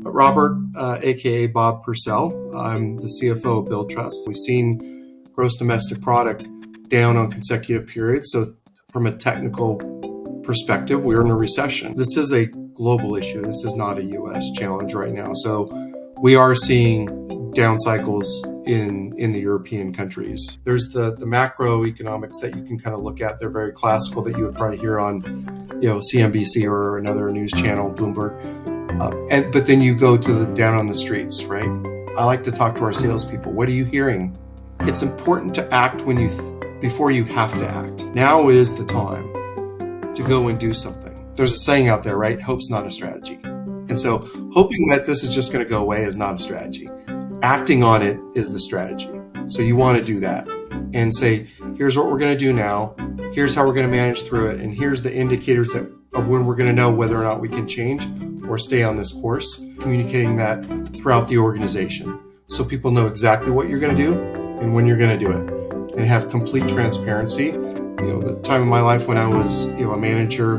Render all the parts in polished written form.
Robert, aka Bob Purcell. I'm the CFO of Billtrust. We've seen gross domestic product down on consecutive periods. So from a technical perspective, we're in a recession. This is a global issue. This is not a U.S. challenge right now. So we are seeing down cycles in the European countries. There's the macroeconomics that you can kind of look at. They're very classical that you would probably hear on, CNBC or another news channel, Bloomberg. But then you go to the down on the streets, right? I like to talk to our salespeople. What are you hearing? It's important to act before you have to act. Now is the time to go and do something. There's a saying out there, right? Hope's not a strategy. And so hoping that this is just going to go away is not a strategy. Acting on it is the strategy. So you want to do that and say, here's what we're going to do now. Here's how we're going to manage through it. And here's the indicators of when we're going to know whether or not we can change or stay on this course, communicating that throughout the organization so people know exactly what you're going to do and when you're going to do it and have complete transparency. The time of my life when I was, a manager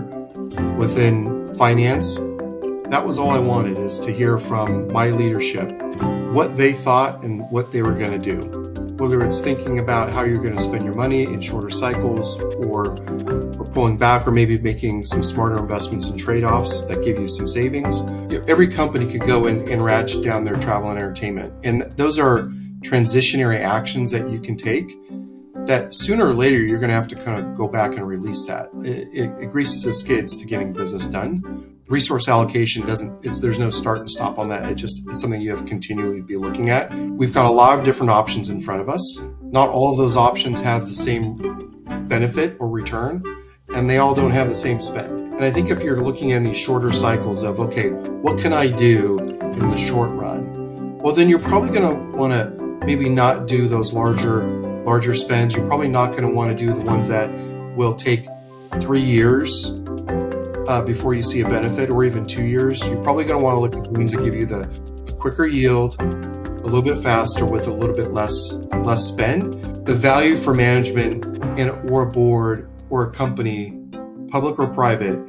within finance, that was all I wanted, is to hear from my leadership what they thought and what they were going to do. Whether it's thinking about how you're going to spend your money in shorter cycles or pulling back or maybe making some smarter investments and trade-offs that give you some savings. Every company could go and ratchet down their travel and entertainment. And those are transitionary actions that you can take that sooner or later you're going to have to kind of go back and release that. It greases the skids to getting business done. Resource allocation there's no start and stop on that. It's something you have to continually be looking at. We've got a lot of different options in front of us. Not all of those options have the same benefit or return, and they all don't have the same spend. And I think if you're looking in these shorter cycles of, okay, what can I do in the short run? Well, then you're probably going to want to maybe not do those larger spends. You're probably not going to want to do the ones that will take 3 years before you see a benefit, or even 2 years. You're probably going to want to look at the ones that give you the quicker yield, a little bit faster with a little bit less spend. The value for management or a board or a company, public or private,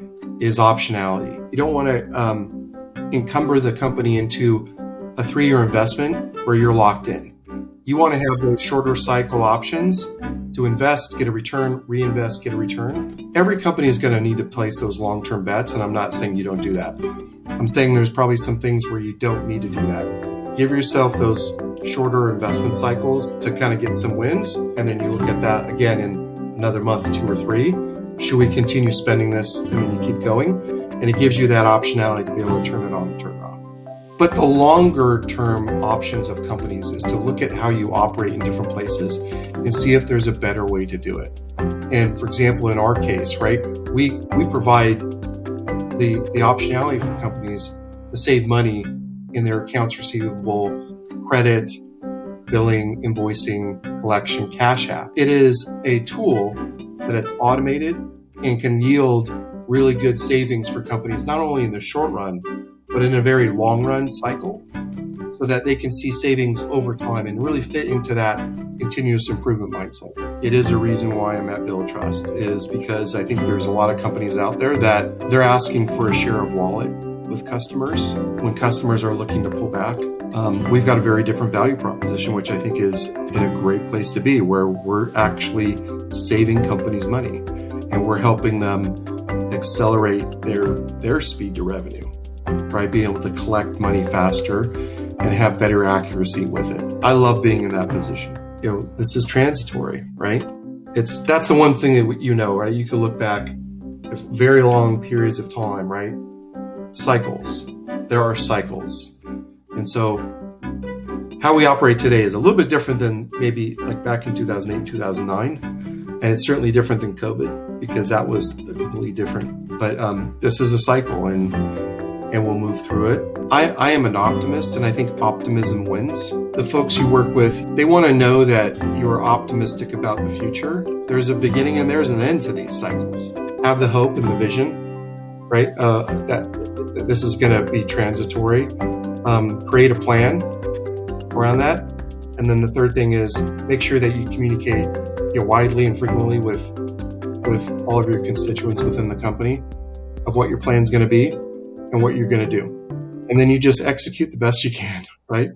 is optionality. You don't want to encumber the company into a 3-year investment where you're locked in. You want to have those shorter cycle options to invest, get a return, reinvest, get a return. Every company is going to need to place those long-term bets, and I'm not saying you don't do that. I'm saying there's probably some things where you don't need to do that. Give yourself those shorter investment cycles to kind of get some wins, and then you look at that again in another month, 2 or 3. Should we continue spending this? And then you keep going, and it gives you that optionality to be able to turn it on and turn it off. But the longer term options of companies is to look at how you operate in different places and see if there's a better way to do it. And for example, in our case, right, we provide the optionality for companies to save money in their accounts receivable, credit, billing, invoicing, collection, cash app. It is a tool that it's automated and can yield really good savings for companies, not only in the short run, but in a very long run cycle, so that they can see savings over time and really fit into that continuous improvement mindset. It is a reason why I'm at Billtrust, is because I think there's a lot of companies out there that they're asking for a share of wallet with customers when customers are looking to pull back. We've got a very different value proposition, which I think is in a great place to be, where we're actually saving companies money and we're helping them accelerate their speed to revenue, right? Being able to collect money faster and have better accuracy with it. I love being in that position. This is transitory, right? That's the one thing that right? You could look back at very long periods of time, right? Cycles. There are cycles. And so how we operate today is a little bit different than maybe like back in 2008, 2009. And it's certainly different than COVID, because that was completely different. But this is a cycle, and we'll move through it. I am an optimist, and I think optimism wins. The folks you work with, they want to know that you are optimistic about the future. There's a beginning and there's an end to these cycles. Have the hope and the vision, right? That this is going to be transitory. Create a plan around that. And then the third thing is make sure that you communicate widely and frequently with all of your constituents within the company of what your plan is going to be and what you're going to do. and then you just execute the best you can, right?